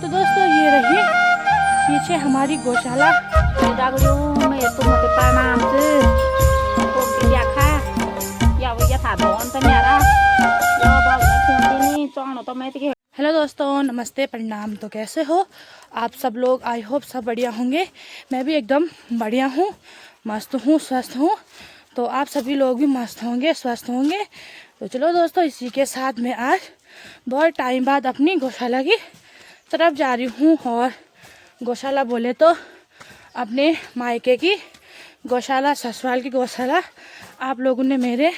तो दोस्तों ये रही पीछे हमारी गौशाला। हेलो दोस्तों, नमस्ते, प्रणाम। तो कैसे हो आप सब लोग? आई होप सब बढ़िया होंगे। मैं भी एकदम बढ़िया हूँ, मस्त हूँ, स्वस्थ हूँ। तो आप सभी लोग भी मस्त होंगे, स्वस्थ होंगे। तो चलो दोस्तों, इसी के साथ मैं आज बहुत टाइम बाद अपनी गौशाला की तरफ जा रही हूँ। और गौशाला बोले तो अपने मायके की गौशाला, ससुराल की गौशाला। आप लोगों ने मेरे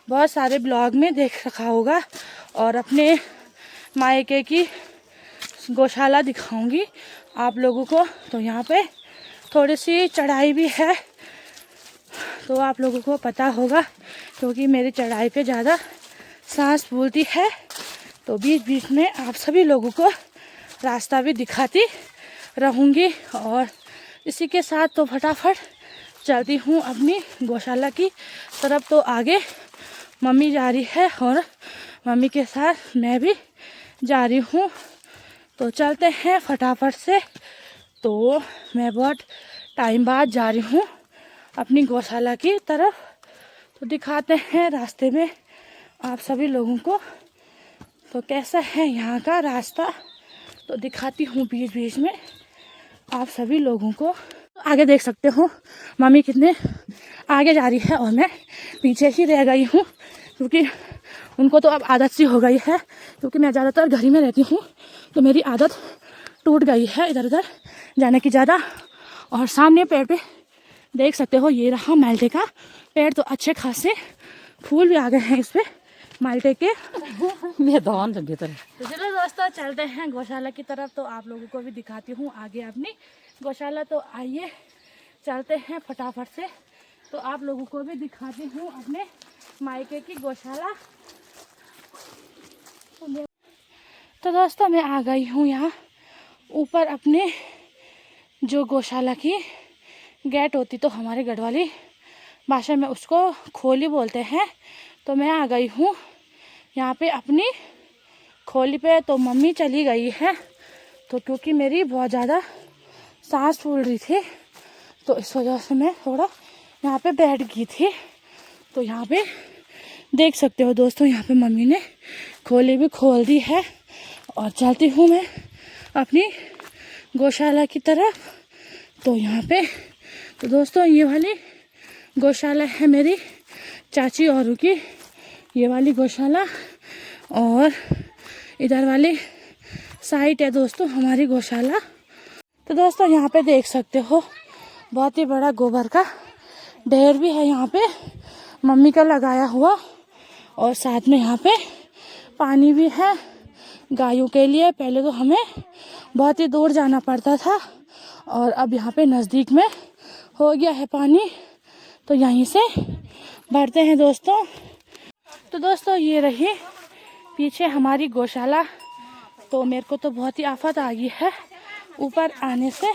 बहुत सारे ब्लॉग में देख रखा होगा। और अपने मायके की गौशाला दिखाऊंगी आप लोगों को। तो यहाँ पे थोड़ी सी चढ़ाई भी है, तो आप लोगों को पता होगा, क्योंकि मेरी चढ़ाई पे ज़्यादा सांस फूलती है। तो बीच बीच में आप सभी लोगों को रास्ता भी दिखाती रहूँगी। और इसी के साथ तो फटाफट चलती हूँ अपनी गौशाला की तरफ। तो आगे मम्मी जा रही है और मम्मी के साथ मैं भी जा रही हूँ। तो चलते हैं फटाफट से। तो मैं बहुत टाइम बाद जा रही हूँ अपनी गौशाला की तरफ। तो दिखाते हैं रास्ते में आप सभी लोगों को तो कैसा है यहाँ का रास्ता। तो दिखाती हूँ बीच बीच में आप सभी लोगों को। तो आगे देख सकते हो मम्मी कितने आगे जा रही है और मैं पीछे ही रह गई हूँ, क्योंकि उनको तो अब आदत सी हो गई है। क्योंकि मैं ज़्यादातर घर ही में रहती हूँ, तो मेरी आदत टूट गई है इधर उधर जाने की ज़्यादा। और सामने पेड़ पे देख सकते हो, ये रहा माल्टे का पेड़। तो अच्छे खासे फूल भी आ गए हैं इस पे माल्टे के। तो चलो दोस्तों, चलते हैं गौशाला की तरफ। तो आप लोगों को भी दिखाती हूँ आगे अपनी गौशाला। तो आइए चलते हैं फटाफट से। तो आप लोगों को भी दिखाती हूँ अपने मायके की गौशाला। तो दोस्तों, मैं आ गई हूँ यहाँ ऊपर अपने जो गौशाला की गेट होती, तो हमारे गढ़वाली भाषा में उसको खोली बोलते हैं। तो मैं आ गई हूँ यहाँ पे अपनी खोली पे। तो मम्मी चली गई है, तो क्योंकि मेरी बहुत ज़्यादा सांस फूल रही थी, तो इस वजह से मैं थोड़ा यहाँ पे बैठ गई थी। तो यहाँ पे देख सकते हो दोस्तों, यहाँ पे मम्मी ने खोली भी खोल दी है। और चलती हूँ मैं अपनी गौशाला की तरफ। तो यहाँ पे तो दोस्तों, ये वाली गौशाला है मेरी चाची औरों की, ये वाली गौशाला। और इधर वाली साइड है दोस्तों हमारी गौशाला। तो दोस्तों, यहाँ पे देख सकते हो बहुत ही बड़ा गोबर का ढेर भी है यहाँ पे मम्मी का लगाया हुआ। और साथ में यहाँ पे पानी भी है गायों के लिए। पहले तो हमें बहुत ही दूर जाना पड़ता था, और अब यहाँ पे नज़दीक में हो गया है पानी। तो यहीं से भरते हैं दोस्तों। तो दोस्तों, ये रही पीछे हमारी गौशाला। तो मेरे को तो बहुत ही आफत आ गई है ऊपर आने से।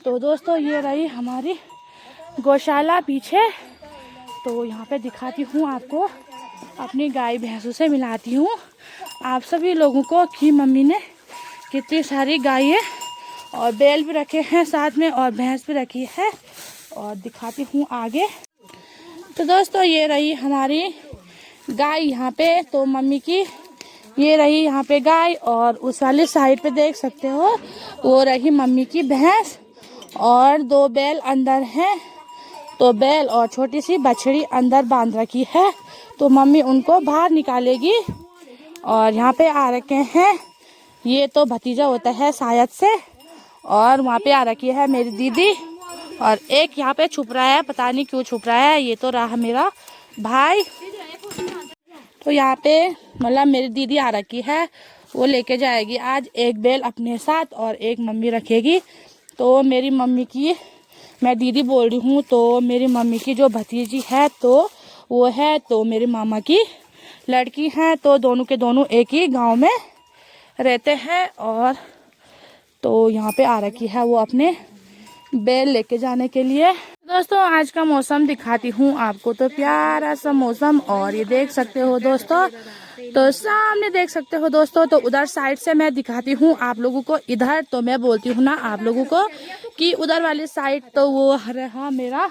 तो दोस्तों, ये रही हमारी गौशाला पीछे। तो यहाँ पे दिखाती हूँ आपको, अपनी गाय भैंसों से मिलाती हूँ आप सभी लोगों को कि मम्मी ने कितनी सारी गायें और बैल भी रखे हैं साथ में, और भैंस भी रखी है। और दिखाती हूँ आगे। तो दोस्तों, ये रही हमारी गाय यहाँ पे। तो मम्मी की ये रही यहाँ पे गाय, और उस वाली साइड पे देख सकते हो वो रही मम्मी की भैंस। और 2 बैल अंदर हैं। तो बैल और छोटी सी बछड़ी अंदर बांध रखी है, तो मम्मी उनको बाहर निकालेगी। और यहाँ पे आ रखे हैं, ये तो भतीजा होता है शायद से। और वहाँ पे आ रखी है मेरी दीदी, और एक यहाँ पे छुप रहा है, पता नहीं क्यों छुप रहा है, ये तो रहा मेरा भाई। तो यहाँ पे मतलब मेरी दीदी आ रखी है, वो लेके जाएगी आज एक बैल अपने साथ और एक मम्मी रखेगी। तो मेरी मम्मी की, मैं दीदी बोल रही हूँ, तो मेरी मम्मी की जो भतीजी है तो वो है तो मेरे मामा की लड़की है। तो दोनों के दोनों एक ही गांव में रहते हैं। और तो यहाँ पे आ रखी है वो अपने बैल लेके जाने के लिए। दोस्तों आज का मौसम दिखाती हूँ आपको, तो प्यारा सा मौसम। और ये देख सकते हो दोस्तों, तो सामने देख सकते हो दोस्तों, तो उधर साइड से मैं दिखाती हूँ आप लोगों को। इधर तो मैं बोलती हूँ ना आप लोगों को कि उधर वाली साइड तो वो रहा मेरा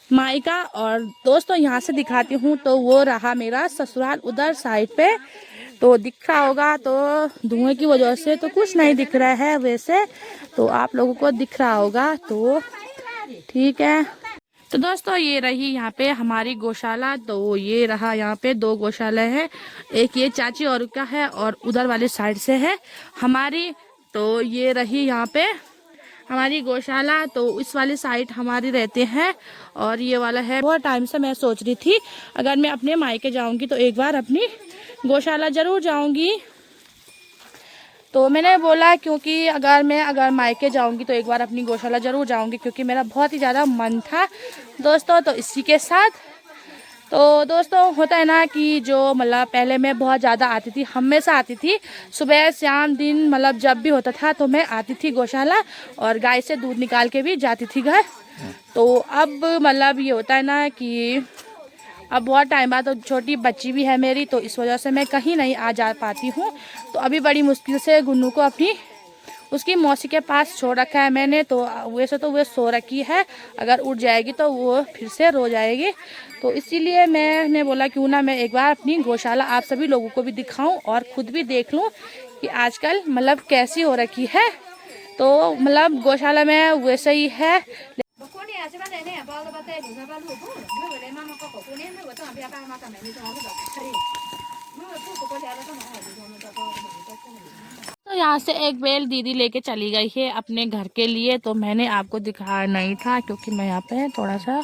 मायका, और दोस्तों यहाँ से दिखाती हूँ तो वो रहा मेरा ससुराल उधर साइड पे। तो दिख रहा होगा, तो धुएं की वजह से तो कुछ नहीं दिख रहा है, वैसे तो आप लोगों को दिख रहा होगा, तो ठीक है। तो दोस्तों ये रही यहाँ पे हमारी गौशाला। तो ये रहा यहाँ पे 2 गौशाला है, एक ये चाची और का है और उधर वाली साइड से है हमारी। तो ये रही यहाँ पे हमारी गौशाला। तो इस वाली साइड हमारी रहते हैं और ये वाला है। बहुत टाइम से मैं सोच रही थी अगर मैं अपने मायके जाऊंगी तो एक बार अपनी गौशाला जरूर जाऊंगी। तो मैंने बोला क्योंकि अगर मायके जाऊंगी तो एक बार अपनी गौशाला जरूर जाऊंगी, क्योंकि मेरा बहुत ही ज़्यादा मन था दोस्तों। तो इसी के साथ तो दोस्तों होता है ना कि जो मतलब पहले मैं बहुत ज़्यादा आती थी, हमेशा आती थी, सुबह शाम दिन, मतलब जब भी होता था तो मैं आती थी गौशाला और गाय से दूध निकाल के भी जाती थी घर। तो अब मतलब ये होता है ना कि अब बहुत टाइम बाद, तो छोटी बच्ची भी है मेरी, तो इस वजह से मैं कहीं नहीं आ जा पाती हूँ। तो अभी बड़ी मुश्किल से गुन्नू को अपनी उसकी मौसी के पास छोड़ रखा है मैंने। तो वैसे तो वो सो रखी है, अगर उठ जाएगी तो वो फिर से रो जाएगी। तो इसीलिए मैंने बोला क्यों ना मैं एक बार अपनी गौशाला आप सभी लोगों को भी दिखाऊं और खुद भी देख लूं कि आजकल मतलब कैसी हो रखी है। तो मतलब गौशाला में वैसे ही है। तो यहाँ से एक बेल दीदी लेके चली गई है अपने घर के लिए। तो मैंने आपको दिखाया नहीं था क्योंकि मैं यहाँ पे थोड़ा सा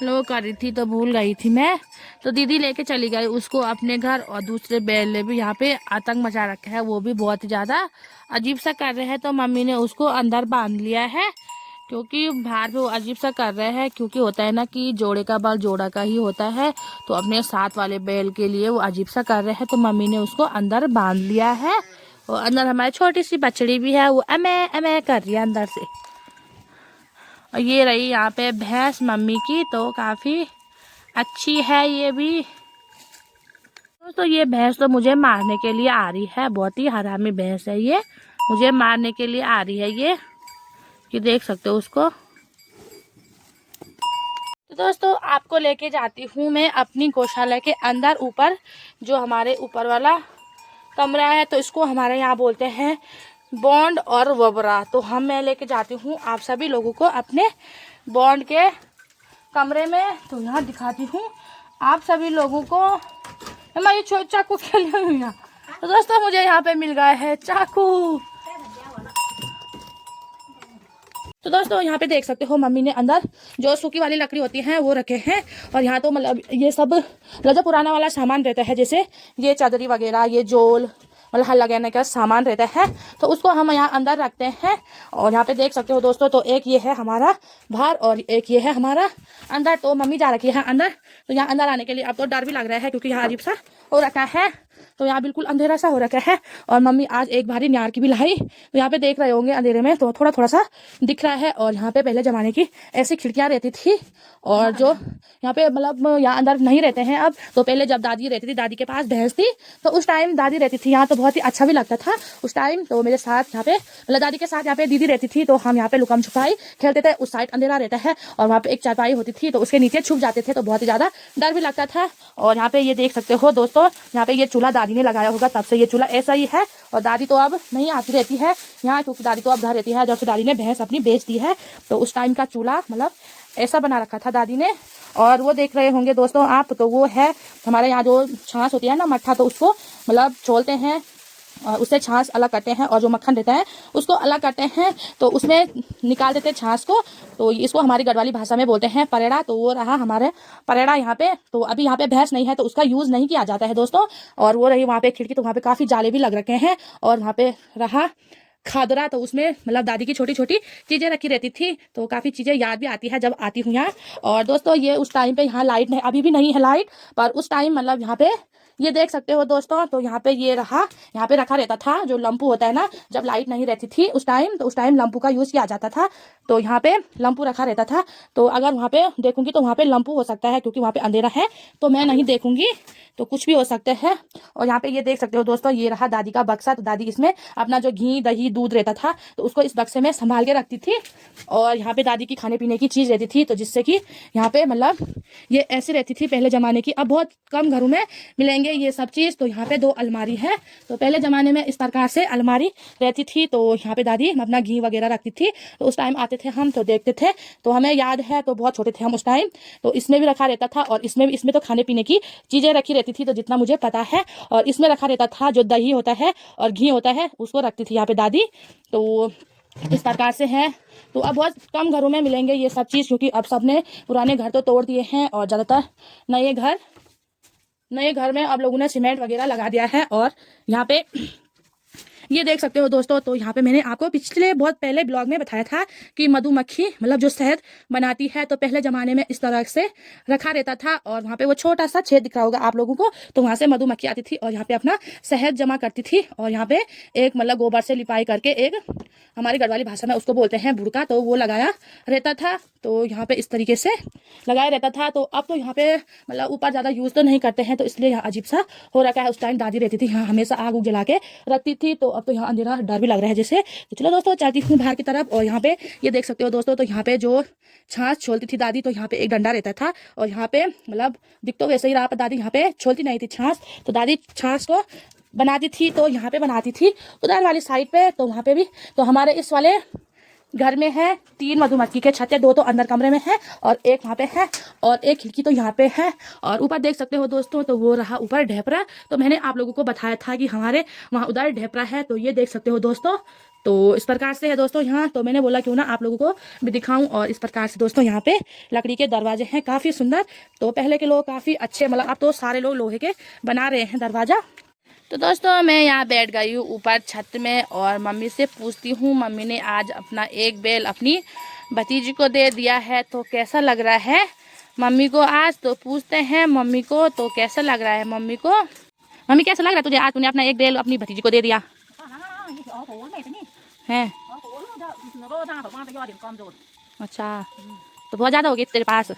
लो कर रही थी तो भूल गई थी मैं। तो दीदी लेके चली गई उसको अपने घर। और दूसरे बेल ने भी यहाँ पे आतंक मचा रखा है, वो भी बहुत ही ज़्यादा अजीब सा कर रहे हैं। तो मम्मी ने उसको अंदर बांध लिया है क्योंकि बाहर पे वो अजीब सा कर रहे हैं, क्योंकि होता है ना कि जोड़े का बाल जोड़ा का ही होता है। तो अपने साथ वाले बैल के लिए वो अजीब सा कर रहे हैं, तो मम्मी ने उसको अंदर बांध लिया है। और अंदर हमारी छोटी सी बछड़ी भी है, वो अमे अमे कर रही है अंदर से। और ये रही यहाँ पे भैंस मम्मी की, तो काफ़ी अच्छी है ये भी। तो ये भैंस तो मुझे मारने के लिए आ रही है, बहुत ही हरामी भैंस है ये, मुझे मारने के लिए आ रही है ये देख सकते हो उसको। तो दोस्तों आपको लेके जाती हूँ मैं अपनी गौशाला के अंदर। ऊपर जो हमारे ऊपर वाला कमरा है, तो इसको हमारे यहाँ बोलते हैं बॉन्ड और वबरा। तो मैं लेके जाती हूँ आप सभी लोगों को अपने बॉन्ड के कमरे में। तो यहाँ दिखाती हूँ आप सभी लोगों को। मैं ये चाकू खेल रही हूँ। तो दोस्तों मुझे यहाँ पे मिल गया है चाकू। तो दोस्तों यहाँ पे देख सकते हो मम्मी ने अंदर जो सूखी वाली लकड़ी होती है वो रखे हैं। और यहाँ तो मतलब ये सब जो पुराना वाला सामान रहता है, जैसे ये चादरी वगैरह, ये जोल मतलब हल लगाने का सामान रहता है, तो उसको हम यहाँ अंदर रखते हैं। और यहाँ पे देख सकते हो दोस्तों, तो एक ये है हमारा बाहर और एक ये है हमारा अंदर। तो मम्मी जा रखी है अंदर। तो यहाँ अंदर आने के लिए अब तो डर भी लग रहा है क्योंकि यहाँ अजीब सा हो रखा है। तो यहाँ बिल्कुल अंधेरा सा हो रखा है। और मम्मी आज एक भारी न्यार की भी लाई। तो यहाँ पे देख रहे होंगे अंधेरे में तो थोड़ा थोड़ा सा दिख रहा है। और यहाँ पे पहले जमाने की ऐसी खिड़कियाँ रहती थी, और जो यहाँ पे मतलब यहाँ अंदर नहीं रहते हैं अब। तो पहले जब दादी रहती थी, दादी के पास भैंस थी, तो उस टाइम दादी रहती थी यहाँ, तो बहुत ही अच्छा भी लगता था उस टाइम। तो मेरे साथ यहाँ पे मतलब दादी के साथ यहाँ पे दीदी रहती थी, तो हम यहाँ पे लुकम छुपाई खेलते थे। उस साइड अंधेरा रहता है और वहाँ पे एक चारपाई होती थी, तो उसके नीचे छुप जाते थे, तो बहुत ही ज्यादा डर भी लगता था। और यहाँ पे ये देख सकते हो दोस्तों, यहाँ पे ये चूल्हा दादी ने लगाया होगा, तब से ये चूल्हा ऐसा ही है। और दादी तो अब नहीं आती रहती है यहाँ, क्योंकि दादी तो अब घर रहती है। जब से दादी ने भैंस अपनी बेच दी है, तो उस टाइम का चूल्हा मतलब ऐसा बना रखा था दादी ने। और वो देख रहे होंगे दोस्तों आप, तो वो है हमारे यहाँ जो छाछ होती है ना, मट्ठा, तो उसको मतलब छोलते हैं और उससे छाछ अलग करते हैं, और जो मक्खन रहता है उसको अलग करते हैं, तो उसमें निकाल देते हैं छाछ को। तो इसको हमारी गढ़वाली भाषा में बोलते हैं परेड़ा। तो वो रहा हमारे परेड़ा यहाँ पे। तो अभी यहाँ पे भैंस नहीं है तो उसका यूज़ नहीं किया जाता है दोस्तों। और वो रही वहाँ पे खिड़की, तो वहाँ पे काफ़ी जाले भी लग रखे हैं। और वहाँ पे रहा खादरा, तो उसमें मतलब दादी की छोटी छोटी चीज़ें रखी रहती थी, तो काफ़ी चीज़ें याद भी आती है जब आती हूँ यहाँ। और दोस्तों ये उस टाइम पे यहाँ लाइट नहीं, अभी भी नहीं है लाइट, पर उस टाइम मतलब यहाँ पे ये देख सकते हो दोस्तों, तो यहाँ पे ये रहा, यहाँ पे रखा रहता था जो लंपू होता है ना, जब लाइट नहीं रहती थी उस टाइम, तो उस टाइम लंपू का यूज़ किया जाता था। तो यहाँ पे लंपू रखा रहता था। तो अगर वहाँ पे देखूंगी तो वहाँ पे लंपू हो सकता है, क्योंकि वहाँ पे अंधेरा है तो मैं नहीं देखूंगी, तो कुछ भी हो सकते हैं। और यहाँ पे ये देख सकते हो दोस्तों, ये रहा दादी का बक्सा। तो दादी इसमें अपना जो घी दही दूध रहता था तो उसको इस बक्से में संभाल के रखती थी। और यहाँ पे दादी की खाने पीने की चीज़ रहती थी, तो जिससे कि यहाँ पे मतलब ये ऐसी रहती थी पहले ज़माने की। अब बहुत कम घरों में मिलेंगे ये सब चीज़। तो यहाँ पे 2 अलमारी है। तो पहले ज़माने में इस प्रकार से अलमारी रहती थी। तो यहाँ पे दादी अपना घी वगैरह रखती थी। तो उस टाइम आते थे हम तो देखते थे, तो हमें याद है, तो बहुत छोटे थे हम उस टाइम। तो इसमें भी रखा रहता था, और इसमें तो खाने पीने की चीज़ें रखी रहती थी, तो जितना मुझे पता है। और इसमें रखा रहता था जो दही होता है और घी होता है, उसको रखती थी यहाँ पे दादी। तो इस प्रकार से है। तो अब बहुत कम घरों में मिलेंगे ये सब चीज़, क्योंकि अब सबने पुराने घर तो तोड़ दिए हैं, और ज़्यादातर नए घर में अब लोगों ने सीमेंट वगैरह लगा दिया है। और यहाँ पे ये देख सकते हो दोस्तों, तो यहाँ पे मैंने आपको पिछले बहुत पहले ब्लॉग में बताया था कि मधुमक्खी मतलब जो शहद बनाती है, तो पहले ज़माने में इस तरह से रखा रहता था। और वहाँ पे वो छोटा सा छेद दिख रहा होगा आप लोगों को, तो वहाँ से मधुमक्खी आती थी और यहाँ पे अपना शहद जमा करती थी। और यहाँ पे एक मतलब गोबर से लिपाई करके, एक हमारी गढ़वाली भाषा में उसको बोलते हैं बुड़का, तो वो लगाया रहता था। तो यहाँ पे इस तरीके से लगाया रहता था। तो अब तो यहाँ पे मतलब ऊपर ज़्यादा यूज़ तो नहीं करते हैं, तो इसलिए यहाँ अजीब सा हो रखा है। उस टाइम दादी रहती थी यहाँ हमेशा आग उग जला के रखती थी, तो अब तो यहाँ अंधेरा डर भी लग रहा है जैसे। तो चलो दोस्तों चलती हूँ बाहर की तरफ। और यहाँ पे ये देख सकते हो दोस्तों, तो यहाँ पे जो छाछ छोलती थी दादी, तो यहाँ पे एक डंडा रहता था। और यहाँ पे मतलब दिख तो वैसे ही रहा, पर दादी यहाँ पे छोलती नहीं थी छाछ। तो दादी छाछ को बनाती थी, तो यहाँ पे बनाती थी उधर वाली साइड पे। तो वहाँ पे भी, तो हमारे इस वाले घर में है 3 मधुमक्खी के छत्ते, 2 तो अंदर कमरे में है और एक वहाँ पे है, और एक खिड़की तो यहाँ पे है। और ऊपर देख सकते हो दोस्तों, तो वो रहा ऊपर ढेपरा। तो मैंने आप लोगों को बताया था कि हमारे वहाँ उधर ढेपरा है। तो ये देख सकते हो दोस्तों, तो इस प्रकार से है दोस्तों यहाँ। तो मैंने बोला क्यों ना आप लोगों को भी दिखाऊं। और इस प्रकार से दोस्तों यहाँ पे लकड़ी के दरवाजे हैं काफ़ी सुंदर। तो पहले के लोग काफ़ी अच्छे, मतलब अब तो सारे लोग लोहे के बना रहे हैं दरवाज़ा। तो दोस्तों मैं यहाँ बैठ गई हूँ ऊपर छत में, और मम्मी से पूछती हूँ। मम्मी ने आज अपना एक बैल अपनी भतीजी को दे दिया है, तो कैसा लग रहा है मम्मी को आज? तो पूछते हैं मम्मी को, तो कैसा लग रहा है मम्मी को? मम्मी कैसा लग रहा है तुझे आज तूने अपना एक बैल अपनी भतीजी को दे दिया है? अच्छा, तो बहुत ज़्यादा हो गई तेरे पास?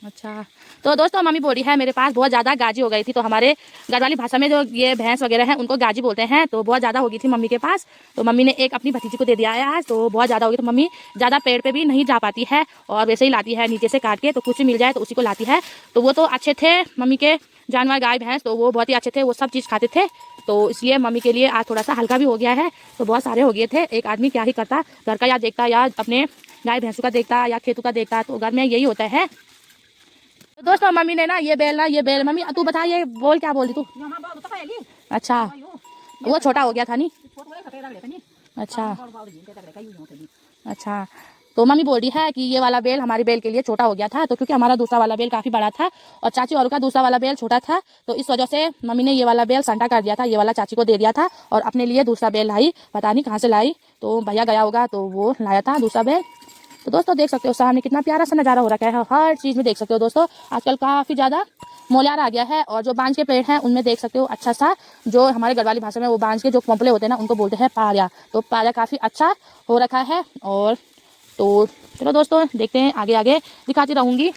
अच्छा, तो दोस्तों मम्मी बोल रही है मेरे पास बहुत ज़्यादा गाजी हो गई थी। तो हमारे गढ़वाली भाषा में जो ये भैंस वगैरह है उनको गाजी बोलते हैं। तो बहुत ज़्यादा हो गई थी मम्मी के पास, तो मम्मी ने एक अपनी भतीजी को दे दिया है आज। तो बहुत ज़्यादा हो गई, तो मम्मी ज़्यादा पेड़ पे भी नहीं जा पाती है, और वैसे ही लाती है नीचे से काट के, तो कुछ भी मिल जाए तो उसी को लाती है। तो वो तो अच्छे थे मम्मी के जानवर गाय भैंस, तो वो बहुत ही अच्छे थे, वो सब चीज़ खाते थे। तो इसलिए मम्मी के लिए आज थोड़ा सा हल्का भी हो गया है। तो बहुत सारे हो गए थे, एक आदमी क्या ही करता, घर का या देखता या अपने गाय भैंसों का देखता या खेतों का देखता, तो घर में यही होता है। तो दोस्तों मम्मी ने ना ये बेल मम्मी तू बता ये बोल क्या बोल दी तू? अच्छा, वो छोटा हो गया था नहीं? अच्छा अच्छा, तो मम्मी बोल रही है कि ये वाला बेल हमारी बेल के लिए छोटा हो गया था। तो क्योंकि हमारा दूसरा वाला बेल काफ़ी बड़ा था और चाची और का दूसरा वाला बेल छोटा था, तो इस वजह से मम्मी ने ये वाला बेल संटा कर दिया था, ये वाला चाची को दे दिया था और अपने लिए दूसरा बेल लाई, पता नहीं कहाँ से लाई, तो भैया गया होगा तो वो लाया था दूसरा बेल। तो दोस्तों देख सकते हो सामने कितना प्यारा सा नज़ारा हो रखा है, हर चीज़ में देख सकते हो दोस्तों। आजकल काफ़ी ज़्यादा मोलियार आ गया है, और जो बांज के पेड़ हैं उनमें देख सकते हो अच्छा सा, जो हमारे गढ़वाली भाषा में वो बांज के जो पोंपले होते हैं ना उनको बोलते हैं पाया। तो पाया काफ़ी अच्छा हो रखा है। और तो चलो दोस्तों देखते हैं, आगे आगे दिखाती रहूँगी।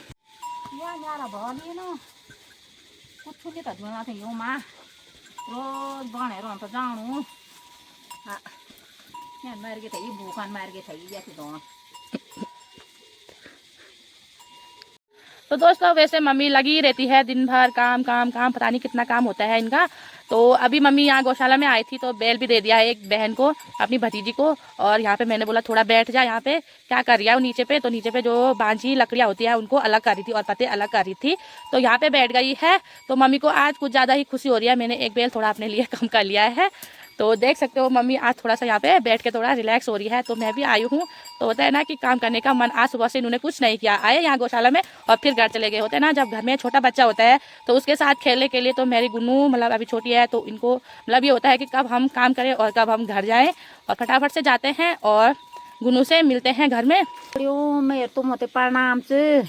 तो दोस्तों वैसे मम्मी लगी रहती है दिन भर, काम काम काम, पता नहीं कितना काम होता है इनका। तो अभी मम्मी यहाँ गौशाला में आई थी तो बैल भी दे दिया है एक बहन को, अपनी भतीजी को। और यहाँ पे मैंने बोला थोड़ा बैठ जा, यहाँ पे क्या कर रही है वो नीचे पे, तो नीचे पे जो बांझी लकड़ियाँ होती है उनको अलग कर रही थी और पत्ते अलग कर रही थी, तो यहाँ पे बैठ गई है। तो मम्मी को आज कुछ ज़्यादा ही खुशी हो रही है, मैंने एक बैल थोड़ा अपने लिए कम कर लिया है। तो देख सकते हो मम्मी आज थोड़ा सा यहाँ पे बैठ के थोड़ा रिलैक्स हो रही है। तो मैं भी आई हूँ, तो होता है ना कि काम करने का मन, आज सुबह से इन्होंने कुछ नहीं किया, आए यहाँ गौशाला में और फिर घर चले गए। होते हैं ना जब घर में छोटा बच्चा होता है तो उसके साथ खेलने के लिए, तो मेरी गुन्नू मतलब अभी छोटी है, तो इनको मतलब ये होता है कि कब हम काम करें और कब हम घर जाएँ, और फटाफट से जाते हैं और गुन्नू से मिलते हैं घर में। मेरे तुम होते प्रणाम से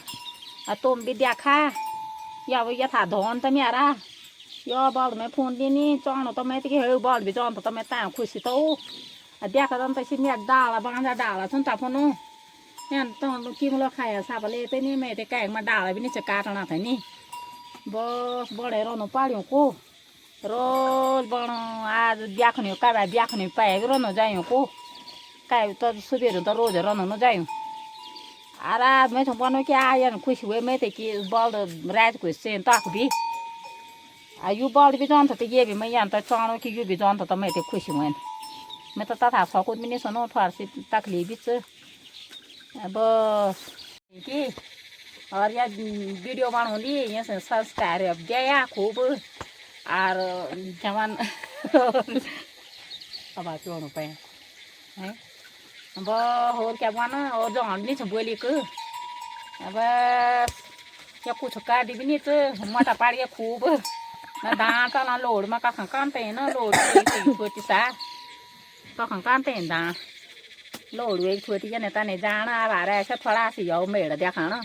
तुम भी देखा या वो यथा धोन तो मेरा यो बाल में फोन दिनी चौन तो मैं कि हे बाल भी चौन तो मैं ता खुशी तो देखा त सी मेक डाला बांधा डाला सुन ता फोनो यहाँ तो कि मतलब खाया सापले पे नहीं मैं ते कैग में डाला भी नहीं से काटना था नहीं बस बड़े रोनो पाड़ियों को रोज बनो आज ब्याखने का ब्याखने पाए रोनो जाइयो को काय तो सुबह तो रोज रोनो न जाइयो आराम मैं तो बनो कि आया खुशी हुए मैं ते कि बाल रात को सेन तक भी आयु बाल भी जानता तो ये भी मैं यहाँ तो चाणो कि ये भी जानता तो मैं ते खुशी हुए मैं तो तथा सकूँ भी नहीं सुनो थोड़ा सी तकलीफ भी बस कि और या वीडियो बनाऊँ ली यहाँ से संस्कार अब गया खूब और जवान अब आप क्यों पाए हैं अब और क्या बना और जो नहीं सब बोली को अब या कुछ काट भी नहीं तो मोटा पाड़िया खूब ना दांत ना लोड में कहाँ कांते हैं ना लोड छोटी सा कहाँ कांते हैं दांत लोड वे छोटी जने तने जाना अब आ रहा है थोड़ा सी जाओ मेड़ देखा ना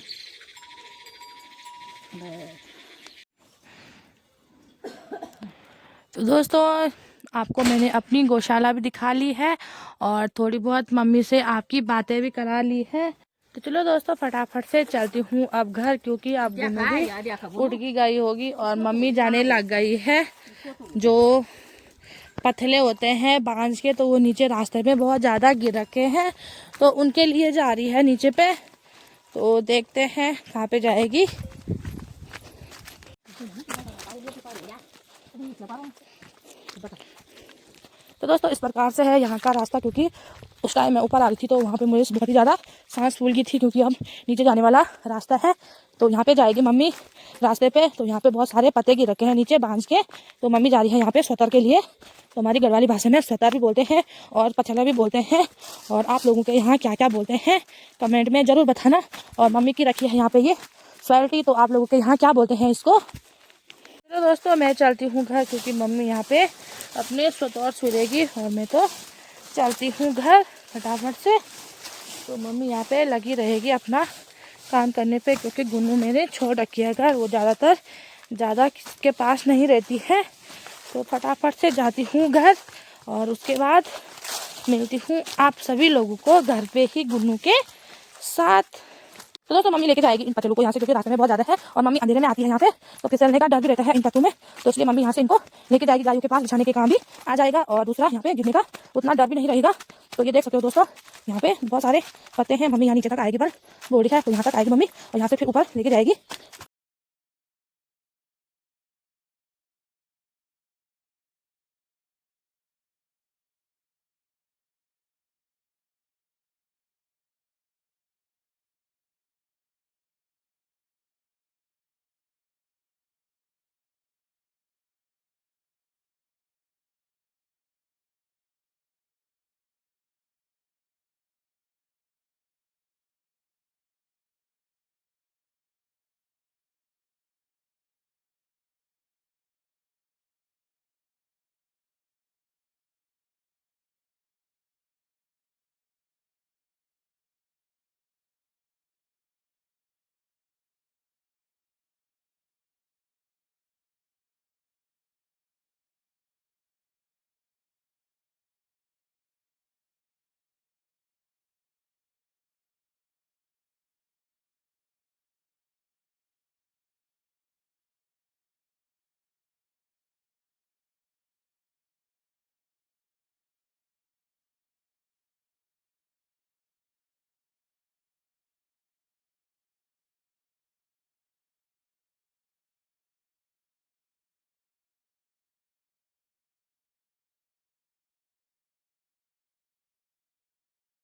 तो दोस्तों आपको मैंने अपनी गौशाला भी दिखा ली है और थोड़ी बहुत मम्मी से आपकी बातें भी करा ली है। तो चलो दोस्तों फटाफट से चलती हूँ अब घर, क्योंकि अब भी उठ की गई होगी और मम्मी जाने लग गई है। जो पथले होते हैं बांझ के तो वो नीचे रास्ते में बहुत ज़्यादा गिर रखे हैं, तो उनके लिए जा रही है नीचे पे। तो देखते हैं कहाँ पे जाएगी। तो दोस्तों इस प्रकार से है यहाँ का रास्ता, क्योंकि उस टाइम मैं ऊपर आ रही थी तो वहाँ पे मुझे बहुत ही ज़्यादा सांस फूल गई थी, क्योंकि अब नीचे जाने वाला रास्ता है। तो यहाँ पे जाएगी मम्मी रास्ते पे। तो यहाँ पे बहुत सारे पत्ते गिर रखे हैं नीचे बांझ के, तो मम्मी जा रही है यहाँ पे स्वतर के लिए। तो हमारी गढ़वाली भाषा में स्वतर भी बोलते हैं और पछला भी बोलते हैं। और आप लोगों के यहाँ क्या क्या बोलते हैं कमेंट में ज़रूर बताना। और मम्मी की रखी है यहाँ पे ये स्वेल्टी, तो आप लोगों के यहाँ क्या बोलते हैं इसको। तो दोस्तों मैं चलती हूँ घर, क्योंकि मम्मी यहाँ पे अपने स्वतौर सुलेगी और मैं तो चलती हूँ घर फटाफट से। तो मम्मी यहाँ पे लगी रहेगी अपना काम करने पे, क्योंकि गुन्नू मैंने छोड़ रखी है घर, वो ज़्यादा के पास नहीं रहती है। तो फटाफट से जाती हूँ घर और उसके बाद मिलती हूँ आप सभी लोगों को घर पे ही गुन्नू के साथ। तो दोस्तों मम्मी लेके जाएगी इन पत्तों को यहाँ से, क्योंकि रास्ते में बहुत ज़्यादा है और मम्मी अंधेरे में आती है यहाँ पे, तो फिसलने का डर भी रहता है इन पत्तों में। तो इसलिए मम्मी यहाँ से इनको लेके जाएगी, गायों के पास बिछाने के काम भी आ जाएगा और दूसरा यहाँ पे गिरने का उतना डर भी नहीं रहेगा। तो ये देख सकते हो दोस्तों यहाँ पे बहुत सारे पत्ते हैं। मम्मी यहाँ नीचे तक आएगी, पर बोड़ी है तो यहाँ तक आएगी मम्मी और यहाँ से फिर ऊपर लेके जाएगी